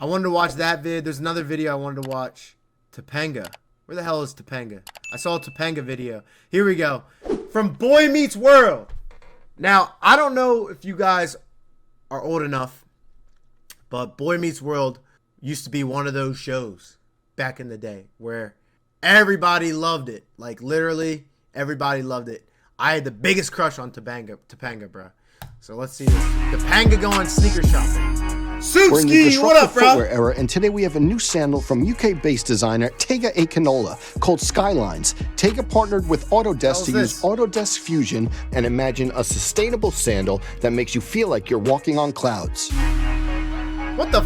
I wanted to watch that vid. There's another video I wanted to watch. Topanga. Where the hell is Topanga? I saw a Topanga video. Here we go. From Boy Meets World. Now, I don't know if you guys are old enough, but Boy Meets World used to be one of those shows back in the day where everybody loved it. Like, literally, everybody loved it. I had the biggest crush on Topanga, bro. So let's see this. Topanga going sneaker shopping. Suitski, what up, bro? Footwear era, and today we have a new sandal from UK-based designer Tega Canola called Skylines. Tega partnered with Autodesk to use Autodesk Fusion and imagine a sustainable sandal that makes you feel like you're walking on clouds. What the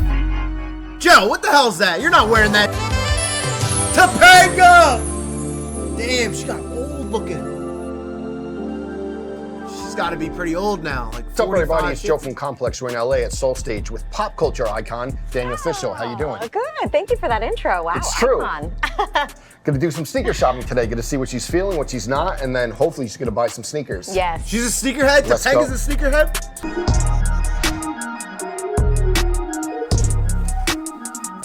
Joe, what the hell's that? You're not wearing that. Topanga! Damn, she got old looking. She's got to be pretty old now. Like, what's up, everybody? It's Joe from Complex. We're in LA at Soul Stage with pop culture icon Daniel Fishel. How you doing? Good. Thank you for that intro. Wow. It's true. Icon. Gonna do some sneaker shopping today. Gonna see what she's feeling, what she's not, and then hopefully she's gonna buy some sneakers. Yes. She's a sneakerhead? Topanga's a sneakerhead?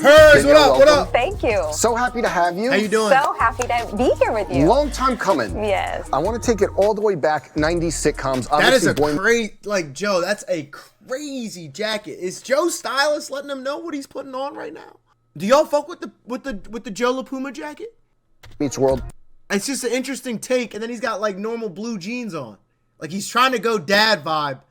Hers, what up, what up? Thank you. So happy to have you. How you doing? So happy to be here with you. Long time coming. Yes. I want to take it all the way back, 90s sitcoms. That is a crazy, like, Joe, that's a crazy jacket. Is Joe's stylist letting him know what he's putting on right now? Do y'all fuck with the Joe LaPuma jacket? Meets World. It's just an interesting take, and then he's got like normal blue jeans on. Like, he's trying to go dad vibe,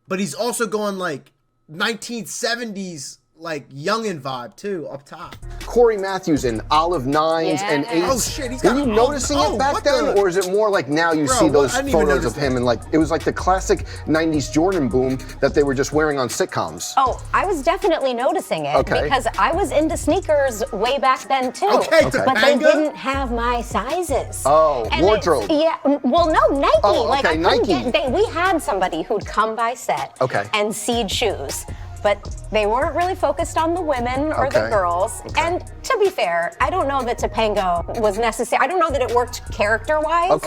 but he's also going like 1970s like youngin' vibe too up top. Corey Matthews in olive 9s and 8s. Oh shit, he's got. Were you noticing it back then, or is it more like now you see those photos of him and like it was like the classic 90s Jordan boom that they were just wearing on sitcoms? Oh, I was definitely noticing it because I was into sneakers way back then too. Okay. But they didn't have my sizes. Oh, and wardrobe. Yeah, well, no, Nike. Oh, like okay, I couldn't Nike. get. We had somebody who'd come by set and seed shoes. But they weren't really focused on the women or the girls. And to be fair, I don't know that Topanga was necessary. I don't know that it worked character-wise.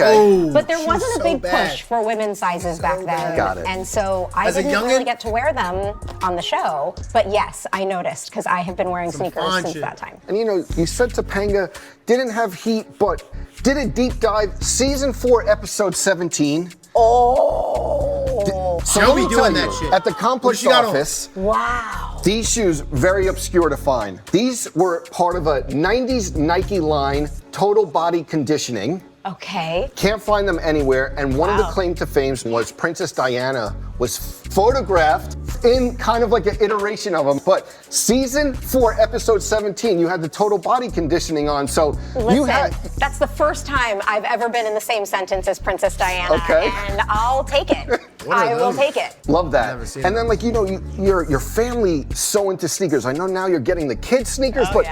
But there wasn't a big push for women's sizes back then. Got it. And so I didn't really get to wear them on the show. But yes, I noticed because I have been wearing sneakers since that time. And you know, you said Topanga didn't have heat, but did a deep dive, season 4, episode 17. Oh. She'll be doing that shit. At the Complex office. Wow. These shoes, very obscure to find. These were part of a 90s Nike line, Total Body Conditioning. Okay. Can't find them anywhere. And one of the claim to fame was Princess Diana was photographed in kind of like an iteration of them. But season 4, episode 17, you had the Total Body Conditioning on. So listen, that's the first time I've ever been in the same sentence as Princess Diana. And I'll take it. I will take it. Love that. And then, like, you know, your family so into sneakers. I know now you're getting the kids sneakers, but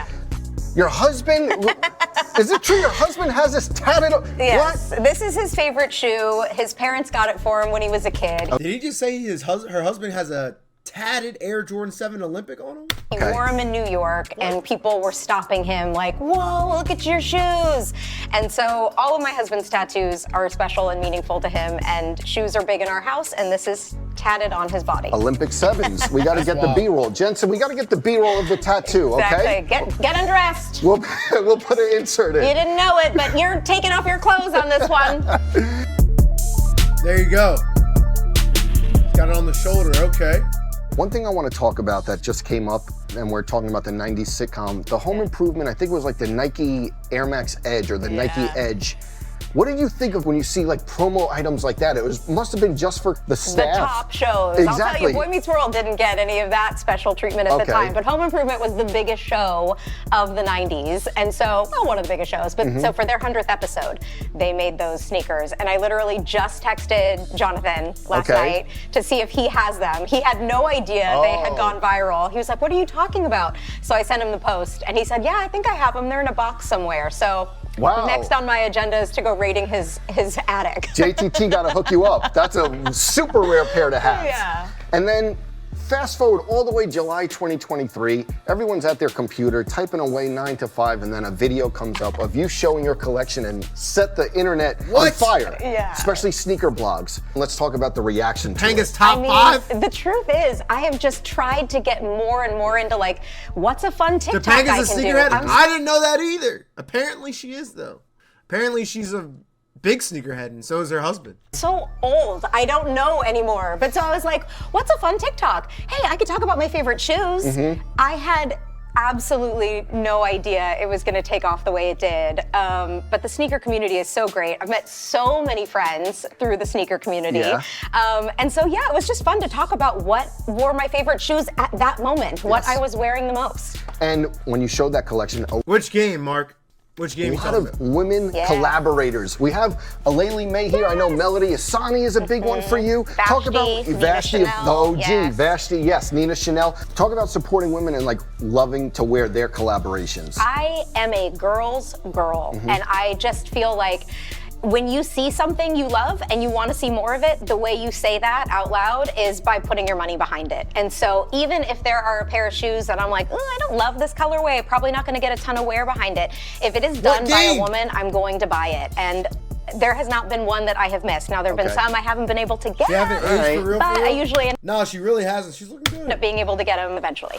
your husband, is it true your husband has this tatted? Yes, this is his favorite shoe. His parents got it for him when he was a kid. Did he just say her husband has a tatted Air Jordan 7 Olympic on him? He wore them in New York, and people were stopping him like, whoa, look at your shoes. And so all of my husband's tattoos are special and meaningful to him, and shoes are big in our house, and this is tatted on his body. Olympic 7s. We got to get the B-roll. Jensen, we got to get the B-roll of the tattoo, okay? Exactly. Get undressed. We'll put an insert in. You didn't know it, but you're taking off your clothes on this one. There you go. Got it on the shoulder, okay. One thing I want to talk about that just came up, and we're talking about the 90s sitcom, the Home Improvement, I think it was like the Nike Air Max Edge or the Nike Edge. What did you think of when you see like promo items like that? It must have been just for the staff. The top shows. Exactly. I'll tell you, Boy Meets World didn't get any of that special treatment at the time, but Home Improvement was the biggest show of the 90s. And so, well, one of the biggest shows, but so for their 100th episode, they made those sneakers. And I literally just texted Jonathan last night to see if he has them. He had no idea they had gone viral. He was like, what are you talking about? So I sent him the post and he said, yeah, I think I have them. They're in a box somewhere. So next on my agenda is to go raiding his attic. JTT got to hook you up. That's a super rare pair to have. Yeah. And then fast forward all the way July 2023, everyone's at their computer typing away 9 to 5, and then a video comes up of you showing your collection and set the internet on fire. Yeah. Especially sneaker blogs. Let's talk about the reaction to Topanga's it. top 5? The truth is, I have just tried to get more and more into like, what's a fun TikTok Topanga's I a can do? sneakerhead? I didn't know that either. Apparently she is, though. Apparently she's a big sneakerhead, and so is her husband. So old, I don't know anymore. But so I was like, what's a fun TikTok? Hey, I could talk about my favorite shoes. I had absolutely no idea it was gonna take off the way it did. But the sneaker community is so great. I've met so many friends through the sneaker community. Yeah. And so yeah, it was just fun to talk about what were my favorite shoes at that moment, what I was wearing the most. And when you showed that collection, Which game, Mark? Which game a you lot talking of about? women collaborators. We have Alayli May here. I know Melody Asani is a big one for you. Talk about Nina Vashti, the Chanel, OG. yes. Vashti, yes, Nina Chanel. Talk about supporting women and like loving to wear their collaborations. I am a girl's girl, and I just feel like when you see something you love and you want to see more of it, the way you say that out loud is by putting your money behind it. And so even if there are a pair of shoes that I'm like, oh, I don't love this colorway, probably not going to get a ton of wear behind it. If it is done by a woman, I'm going to buy it. And there has not been one that I have missed. Now, there have been some I haven't been able to get. You haven't aged for real? But I usually No, she really hasn't. She's looking end up good. being able to get them eventually.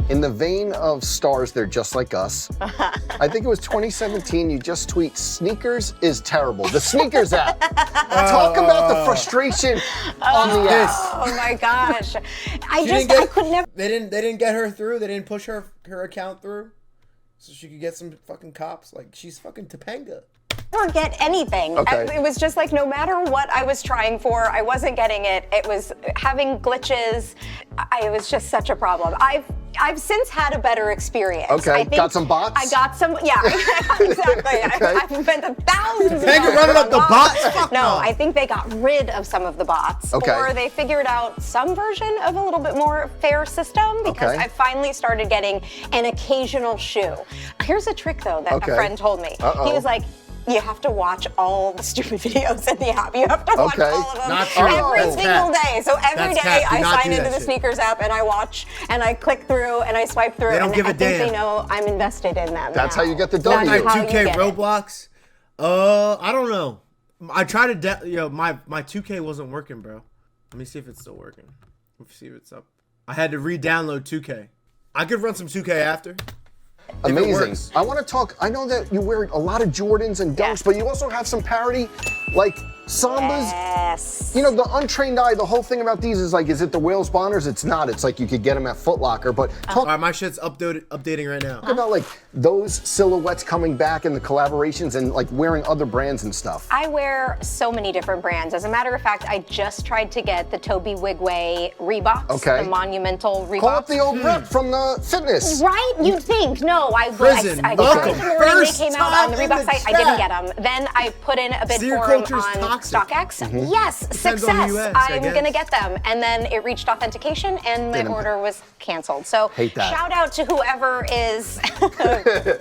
In the vein of stars, they're just like us. I think it was 2017, you just tweet, sneakers is terrible. The sneakers app. Talk about the frustration on the app. Oh my gosh. I could never. They didn't get her through. They didn't push her account through, so she could get some fucking cops. Like, she's fucking Topanga. Never get anything. Okay. It was just like no matter what I was trying for, I wasn't getting it. It was having glitches. It was just such a problem. I've since had a better experience. Okay, I think got some bots? I got some, yeah, exactly. I've spent thousands of Topanga dollars running on up the bots? Fuck No, I think they got rid of some of the bots. Okay. Or they figured out some version of a little bit more fair system because Okay. I finally started getting an occasional shoe. Here's a trick though that Okay. a friend told me. Uh-oh. He was like, you have to watch all the stupid videos in the app. You have to watch Okay. all of them Not true. every That's single cap. day. So every That's day cap. Do I not sign do into that the shit. sneakers app and I watch and I click through and I swipe through. They don't and give a I think damn. they know I'm invested in them. That's now. how you get the That's W. how you 2K get it. Roblox. I don't know. I tried to, my 2K wasn't working, bro. Let me see if it's still working. Let's see if it's up. I had to re-download 2K. I could run some 2K after. If it Amazing. works. I want to talk, I know that you wear a lot of Jordans and Dunks, Yes. but you also have some parody, like Sambas. Yes. You know, the untrained eye, the whole thing about these is like, is it the Wales Bonners? It's not. It's like you could get them at Foot Locker, but talk All right, my shit's updating right now. about like those silhouettes coming back and the collaborations and like wearing other brands and stuff. I wear so many different brands. As a matter of fact, I just tried to get the Toby Wigway Reeboks, Okay. the monumental Reeboks. Call up the old rep from the fitness. Right? You'd think. No, Prison, I welcome. in the morning they First came out time on the in Reebok the site. I didn't chat. get them. Then I put in a bid Steer for them culture's on toxic. StockX. Yes, Depends on who you success. ask, I I'm guess. gonna get them. And then it reached authentication and my Didn't- order was canceled. So Hate that. shout out to whoever is,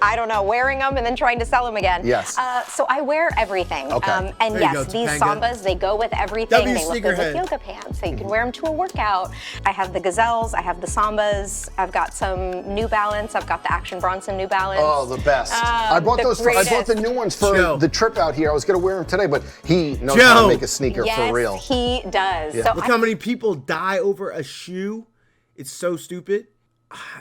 I don't know, wearing them and then trying to sell them again. Yes. So I wear everything. Okay. And There you yes, go, these Topanga. Sambas, they go with everything. W They look good sneakerhead. with yoga pants. So you can wear them to a workout. I have the Gazelles, I have the Sambas, I've got some New Balance, I've got the Action Bronson New Balance. Oh, the best. I bought the those. I bought the greatest. new ones for Joe. the trip out here. I was gonna wear them today, but he knows how to Joe. make a sneaker Yes, for real. he does. Yeah. So Look how many people die over a shoe. It's so stupid.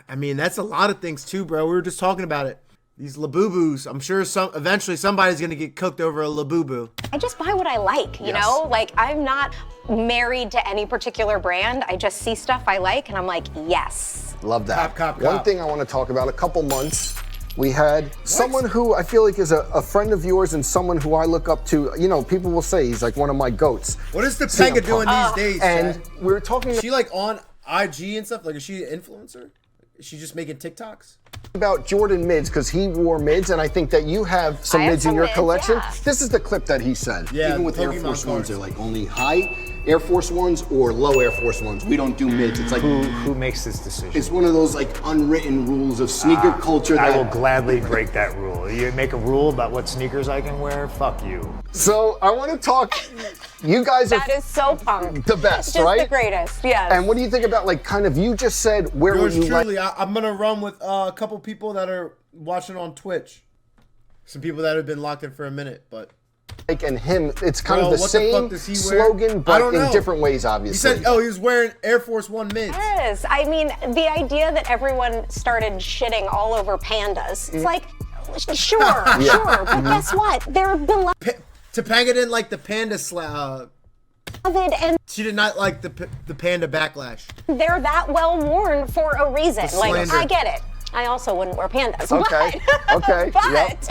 I mean, that's a lot of things too, bro. We were just talking about it. These Labubus. I'm sure eventually somebody's gonna get cooked over a Labubu. I just buy what I like, you Yes. know? Like, I'm not married to any particular brand. I just see stuff I like and I'm like, yes. Love that. Cop. One thing I want to talk about, a couple months, we had someone who I feel like is a friend of yours and someone who I look up to. You know, people will say he's like one of my goats. What is CM Topanga doing Punk. these days, And Chad? we were talking Is she like on IG and stuff? Like, is she an influencer? Is she just making TikToks? about Jordan mids because he wore mids, and I think that you have some I have mids in some your mids, collection. yeah. This is the clip that he said. Yeah, Even with Air Pokemon Force Ones, cards. they're like only high Air Force Ones or low Air Force Ones. We don't do mids. It's like Who makes this decision? it's one of those like unwritten rules of sneaker culture. I that will gladly break that rule. You make a rule about what sneakers I can wear, fuck you. So I want to talk. You guys are That is so punk. the best, Just right? the greatest, yes. And what do you think about like kind of you just said where would Yours you truly, like? I'm gonna run with a couple people that are watching on Twitch. Some people that have been locked in for a minute, but And him, it's kind Bro, of the what the same fuck does he wear? slogan, I but don't in know. different ways, he obviously. said, "Oh, he was wearing Air Force One mids." Yes, I mean, the idea that everyone started shitting all over pandas, it's like, sure, but guess what? They're beloved Topanga didn't like the panda and she did not like the panda backlash. they're that well worn for a reason. Like, slander. I get it. I also wouldn't wear pandas. Okay, okay, But, yep.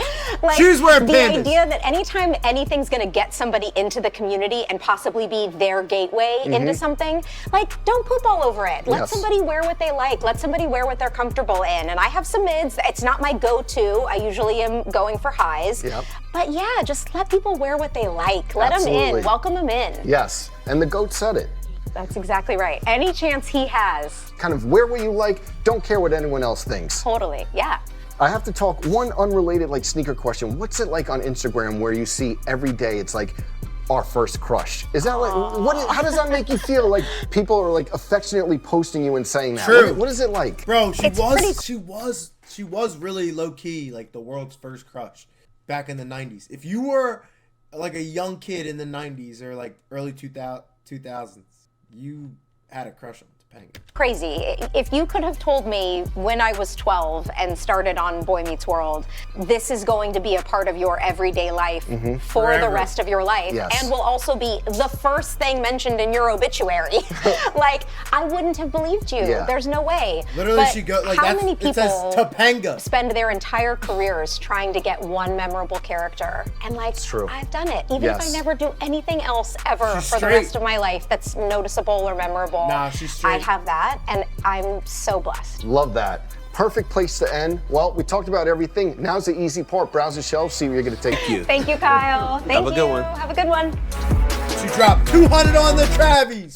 like, She was wearing the pandas. idea that anytime anything's gonna get somebody into the community and possibly be their gateway into something, like, don't poop all over it. Let Yes. somebody wear what they like. Let somebody wear what they're comfortable in. And I have some mids. It's not my go-to. I usually am going for highs. Yep. But yeah, just let people wear what they like. Let them Absolutely. in. Welcome them in. Yes, and the GOAT said it. That's exactly right. Any chance he has. Kind of wear what you like, don't care what anyone else thinks. Totally. Yeah. I have to talk one unrelated like sneaker question. What's it like on Instagram where you see every day it's like our first crush? Is that like how does that make you feel? Like people are like affectionately posting you and saying that. True. What is it like? Bro, she It's pretty- was really low key like the world's first crush back in the 90s. If you were like a young kid in the 90s or like early 2000s, you had a crush on Topanga. Crazy. If you could have told me when I was 12 and started on Boy Meets World, this is going to be a part of your everyday life for Forever. the rest of your life, Yes. and will also be the first thing mentioned in your obituary, like, I wouldn't have believed you. Yeah. There's no way. Literally, But she go like how that's many it says people Topanga. spend their entire careers trying to get one memorable character? And like, true. I've done it. Even if Yes. I never do anything else ever She's for the straight. rest of my life that's noticeable or memorable. Nah, she's straight. I have that, and I'm so blessed. Love that. Perfect place to end. Well, we talked about everything. Now's the easy part. Browse the shelf, see where you're gonna take you. Thank you, Kyle. Thank you. a good one. Have a good one. She dropped 200 on the Travis,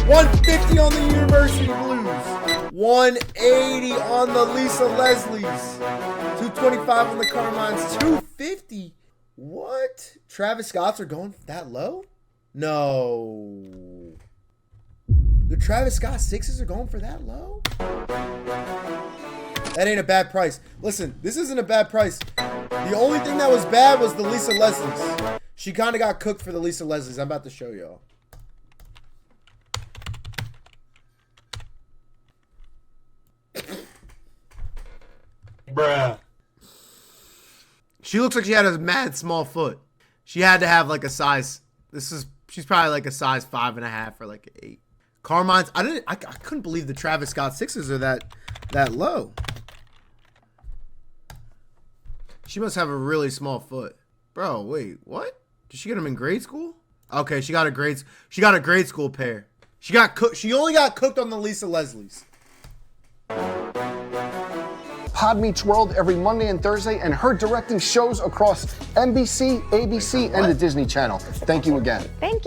150 on the University Blues, 180 on the Lisa Leslie's, 225 on the Carmines, 250. What? Travis Scott's are going that low? No. The Travis Scott sixes are going for that low? That ain't a bad price. Listen, this isn't a bad price. The only thing that was bad was the Lisa Leslie's. She kind of got cooked for the Lisa Leslie's. I'm about to show y'all. Bruh. She looks like she had a mad small foot. She had to have like a size. She's probably like a size 5.5 or like 8. Carmine's. I couldn't believe the Travis Scott sixes are that low. She must have a really small foot, bro. Wait, what? Did she get them in grade school? Okay, she got a grade school pair. She got cooked. She only got cooked on the Lisa Leslie's. Pod Meets World every Monday and Thursday, and her directing shows across NBC, ABC, and the Disney Channel. Thank you again. Thank you.